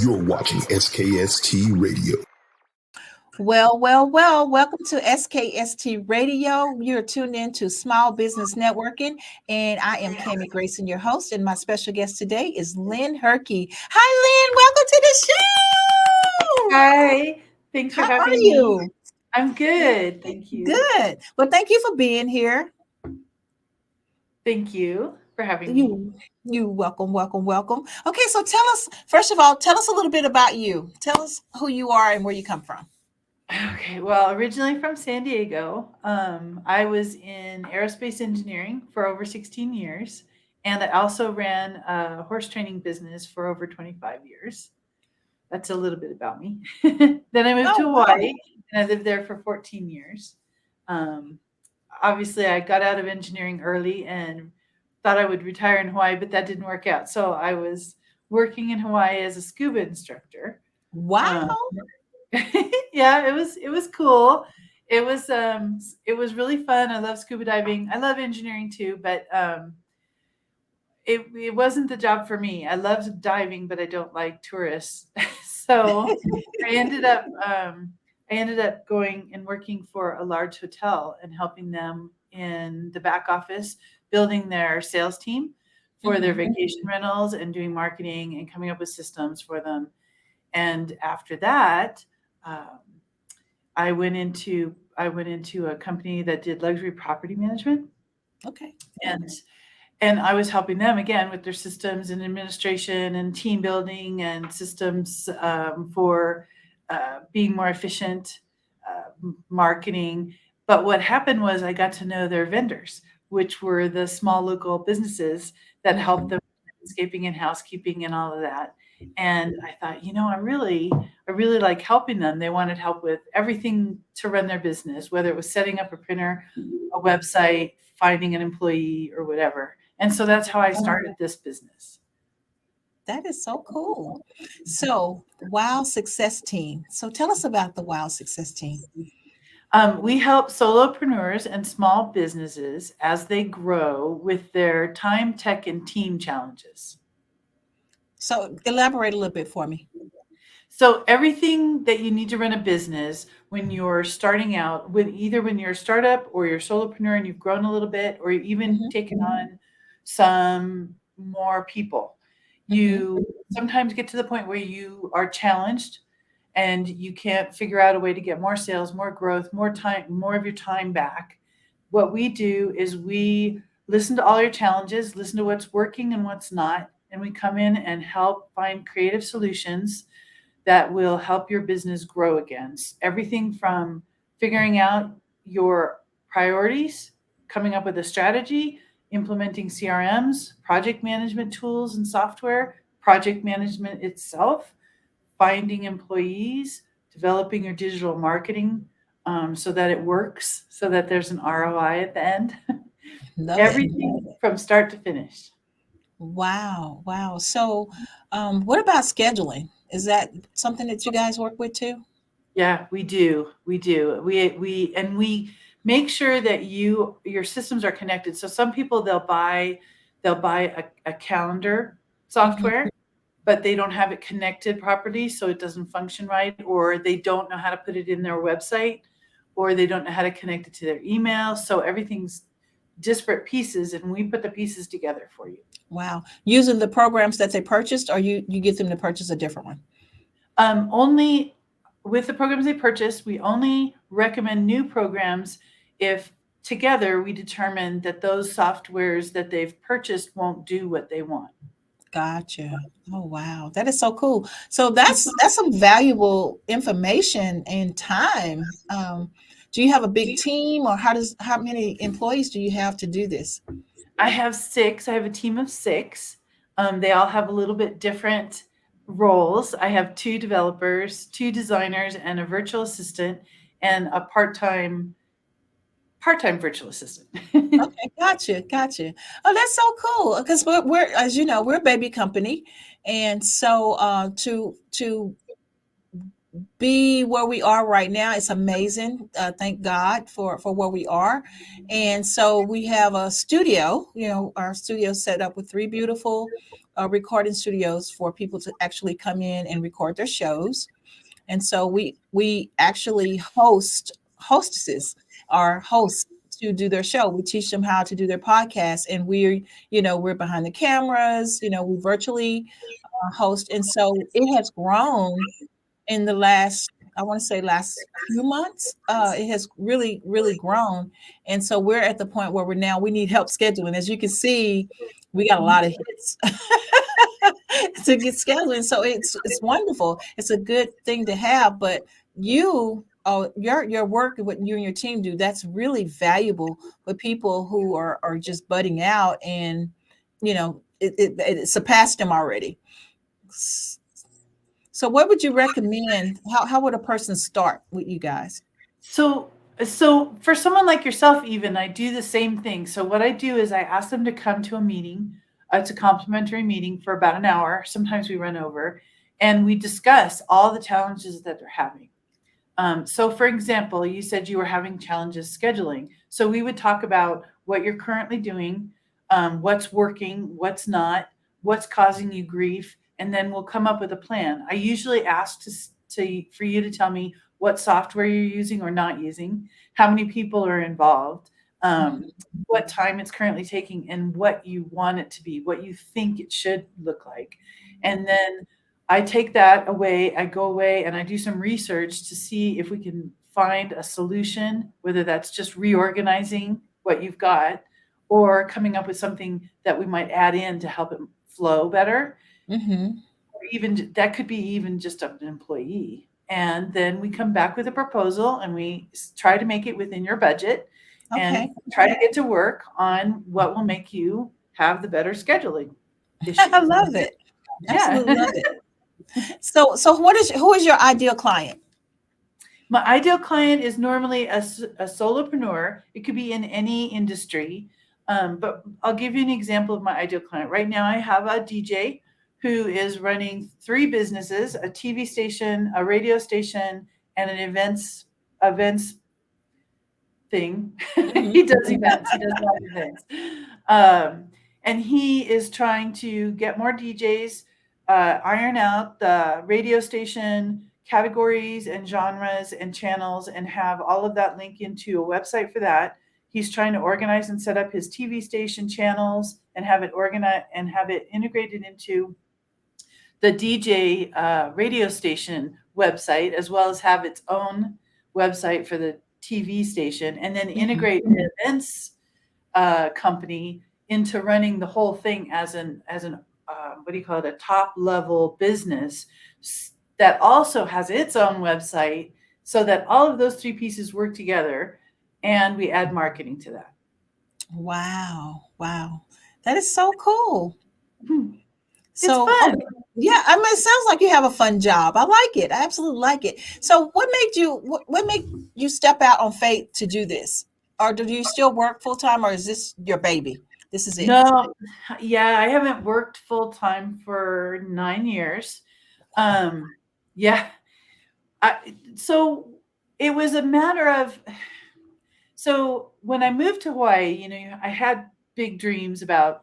You're watching SKST Radio. Well, welcome to SKST Radio. You're tuned in to Small Business Networking, and I am Grayson, your host, and my special guest today is Lynn Herkes. Hi, Lynn. Welcome to the show. Hi. Thanks for having me. You? I'm good. Thank you. Good. Well, thank you for being here. Thank you for having me. You welcome. Okay, so tell us, first of all, tell us a little bit about you. Tell us who you are and where you come from. Okay, well, originally from San Diego. I was in aerospace engineering for over 16 years, and I also ran a horse training business for over 25 years. That's a little bit about me. Then I moved to Hawaii, and I lived there for 14 years. Obviously, I got out of engineering early and thought I would retire in Hawaii, but that didn't work out. So I was working in Hawaii as a scuba instructor. Wow. Yeah, it was cool. It was really fun. I love scuba diving. I love engineering too, but it wasn't the job for me. I love diving, but I don't like tourists. So I ended up going and working for a large hotel and helping them in the back office, building their sales team for their vacation rentals and doing marketing and coming up with systems for them. And after that, I went into a company that did luxury property management. Okay. And I was helping them again with their systems and administration and team building and systems for being more efficient, marketing. But what happened was I got to know their vendors, which were the small local businesses that helped them with landscaping and housekeeping and all of that. And I thought, I really like helping them. They wanted help with everything to run their business, whether it was setting up a printer, a website, finding an employee, or whatever. And so that's how I started this business. That is so cool. So, WOWSuccessTeam. So tell us about the WOWSuccessTeam. We help solopreneurs and small businesses as they grow with their time, tech, and team challenges. So elaborate a little bit for me. So everything that you need to run a business when you're starting out, when you're a startup or you're a solopreneur and you've grown a little bit, or you've even taken on some more people, you sometimes get to the point where you are challenged and you can't figure out a way to get more sales, more growth, more time, more of your time back. What we do is we listen to all your challenges, listen to what's working and what's not, and we come in and help find creative solutions that will help your business grow again. Everything from figuring out your priorities, coming up with a strategy, implementing CRMs, project management tools and software, project management itself, finding employees, developing your digital marketing so that it works, so that there's an ROI at the end. Everything from start to finish. Wow. So what about scheduling? Is that something that you guys work with too? Yeah, we do. We make sure that your systems are connected. So some people they'll buy a calendar software, but they don't have it connected properly, so it doesn't function right, or they don't know how to put it in their website, or they don't know how to connect it to their email. So everything's disparate pieces, and we put the pieces together for you. Wow. Using the programs that they purchased, or you get them to purchase a different one? Only with the programs they purchased. We only recommend new programs if together we determine that those softwares that they've purchased won't do what they want. Gotcha. Oh, wow. That is so cool. So that's some valuable information and time. Do you have a big team, or how many employees do you have to do this? I have 6. I have a team of 6. They all have a little bit different roles. I have 2 developers, 2 designers, and a virtual assistant, and a part-time virtual assistant. Okay, gotcha. Oh, that's so cool, because we're as you know, we're a baby company, and so to be where we are right now. It's amazing. Thank God for where we are. And so we have a studio, our studio set up with 3 beautiful recording studios for people to actually come in and record their shows. And so we actually hostesses our hosts to do their show. We teach them how to do their podcast, and we're behind the cameras, we virtually host. And so it has grown in the I want to say last few months. It has really, really grown. And so we're at the point where we need help scheduling. As you can see, we got a lot of hits to get scheduling. So it's wonderful. It's a good thing to have, but your work, what you and your team do, that's really valuable with people who are just budding out, and it surpassed them already. So what would you recommend? How would a person start with you guys? So for someone like yourself, even, I do the same thing. So what I do is I ask them to come to a meeting. It's a complimentary meeting for about an hour. Sometimes we run over, and we discuss all the challenges that they're having. So for example, you said you were having challenges scheduling. So we would talk about what you're currently doing, what's working, what's not, what's causing you grief, and then we'll come up with a plan. I usually ask for you to tell me what software you're using or not using, how many people are involved, what time it's currently taking, and what you want it to be, what you think it should look like. And then I take that away, I go away, and I do some research to see if we can find a solution, whether that's just reorganizing what you've got or coming up with something that we might add in to help it flow better. Mm-hmm. Or even that could be even just an employee. And then we come back with a proposal, and we try to make it within your budget, and try to get to work on what will make you have the better scheduling issue. I love it. Absolutely love it. So who is your ideal client? My ideal client is normally a solopreneur. It could be in any industry, but I'll give you an example of my ideal client. Right now, I have a DJ who is running 3 businesses: a TV station, a radio station, and an events thing. Mm-hmm. He does events. He does a lot of events. And he is trying to get more DJs, iron out the radio station categories and genres and channels, and have all of that link into a website for that. He's trying to organize and set up his TV station channels and have it organized and have it integrated into the DJ radio station website, as well as have its own website for the TV station, and then integrate the events company into running the whole thing as an what do you call it, a top level business that also has its own website, so that all of those 3 pieces work together, and we add marketing to that. Wow. That is so cool. It's fun. Yeah, I mean, it sounds like you have a fun job. I like it. I absolutely like it. So what made you step out on faith to do this? Or do you still work full time, or is this your baby? This is it. No, yeah, I haven't worked full time for 9 years. Yeah. So it was a matter of, so when I moved to Hawaii, I had big dreams about,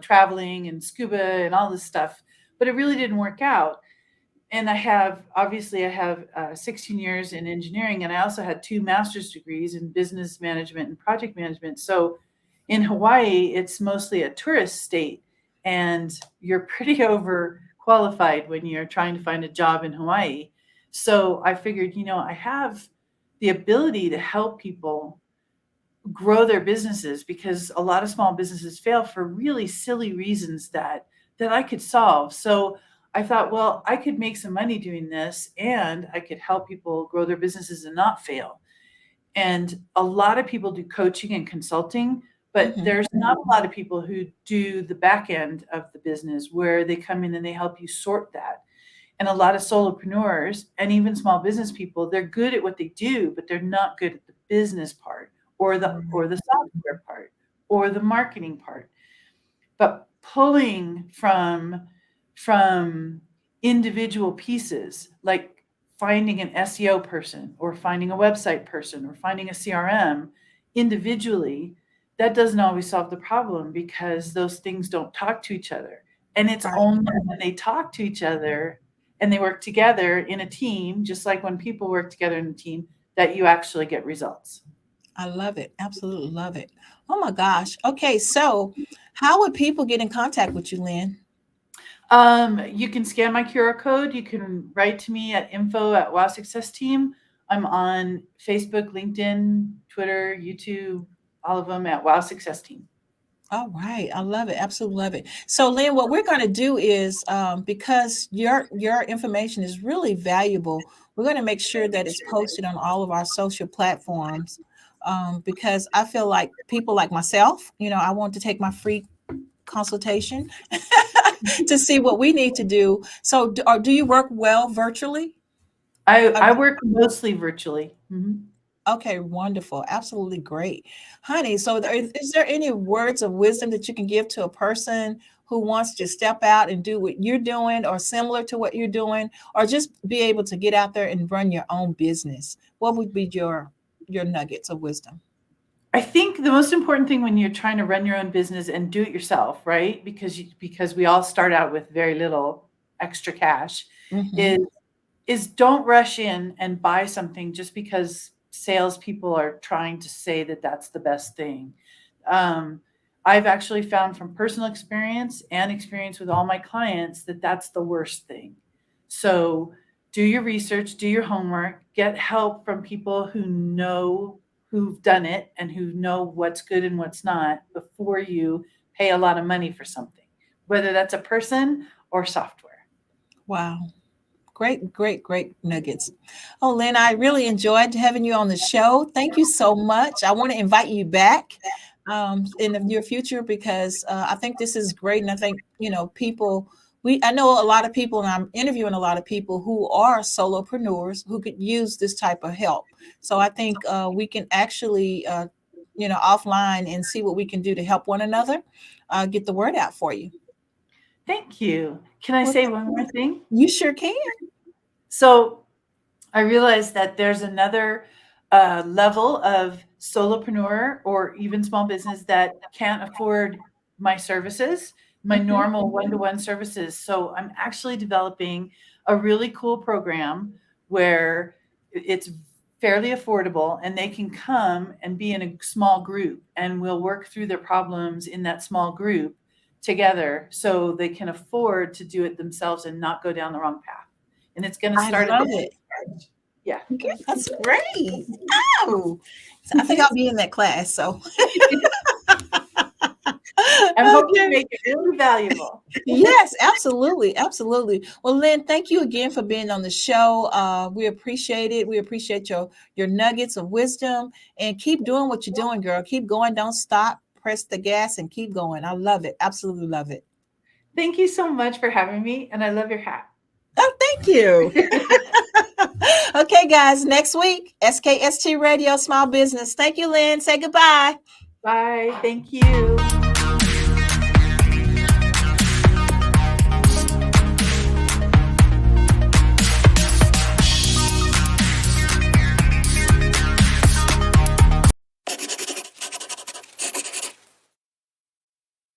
traveling and scuba and all this stuff, but it really didn't work out. And I have 16 years in engineering, and I also had 2 master's degrees in business management and project management. So in Hawaii, it's mostly a tourist state, and you're pretty overqualified when you're trying to find a job in Hawaii. So I figured, I have the ability to help people grow their businesses, because a lot of small businesses fail for really silly reasons that I could solve. So I thought, well, I could make some money doing this, and I could help people grow their businesses and not fail. And a lot of people do coaching and consulting, but there's not a lot of people who do the back end of the business, where they come in and they help you sort that. And a lot of solopreneurs and even small business people, they're good at what they do, but they're not good at the business part, or the software part, or the marketing part. But pulling from individual pieces, like finding an SEO person or finding a website person or finding a CRM individually, that doesn't always solve the problem because those things don't talk to each other. And it's only when they talk to each other and they work together in a team, just like when people work together in a team, that you actually get results. I love it. Absolutely love it. Oh my gosh. Okay. So how would people get in contact with you, Lynn? You can scan my QR code. You can write to me at info@WOWSuccessTeam. I'm on Facebook, LinkedIn, Twitter, YouTube, all of them at WOWSuccessTeam. All right. I love it. Absolutely love it. So Lynn, what we're going to do is because your information is really valuable, we're going to make sure that it's posted on all of our social platforms because I feel like people like myself, I want to take my free consultation to see what we need to do. So do you work well virtually? I work mostly virtually. Mm-hmm. Okay, wonderful. Absolutely great. Honey, so is there any words of wisdom that you can give to a person who wants to step out and do what you're doing or similar to what you're doing, or just be able to get out there and run your own business? What would be your nuggets of wisdom? I think the most important thing when you're trying to run your own business and do it yourself, right? Because we all start out with very little extra cash, Mm-hmm. is don't rush in and buy something just because salespeople are trying to say that that's the best thing. I've actually found from personal experience and experience with all my clients that that's the worst thing. So do your research, do your homework, get help from people who've done it and who know what's good and what's not before you pay a lot of money for something, whether that's a person or software. Wow. Great, great, great nuggets. Oh, Lynn, I really enjoyed having you on the show. Thank you so much. I want to invite you back in the near future because I think this is great. And I think, I know a lot of people, and I'm interviewing a lot of people who are solopreneurs who could use this type of help. So I think we can actually, offline and see what we can do to help one another, get the word out for you. Thank you. Can I Well, say one more thing? You sure can. So I realized that there's another level of solopreneur or even small business that can't afford my services, my normal one-to-one services. So I'm actually developing a really cool program where it's fairly affordable and they can come and be in a small group and we'll work through their problems in that small group together so they can afford to do it themselves and not go down the wrong path. And it's going to start I love it. Yeah. That's great. Oh, so I think I'll be in that class. So I hope you make it really valuable. Yes, absolutely. Absolutely. Well, Lynn, thank you again for being on the show. We appreciate it. We appreciate your nuggets of wisdom and keep doing what you're doing, girl. Keep going. Don't stop. Press the gas and keep going. I love it. Absolutely love it. Thank you so much for having me. And I love your hat. Oh, thank you. Okay, guys, next week, SKST Radio Small Business. Thank you, Lynn. Say goodbye. Bye. Thank you.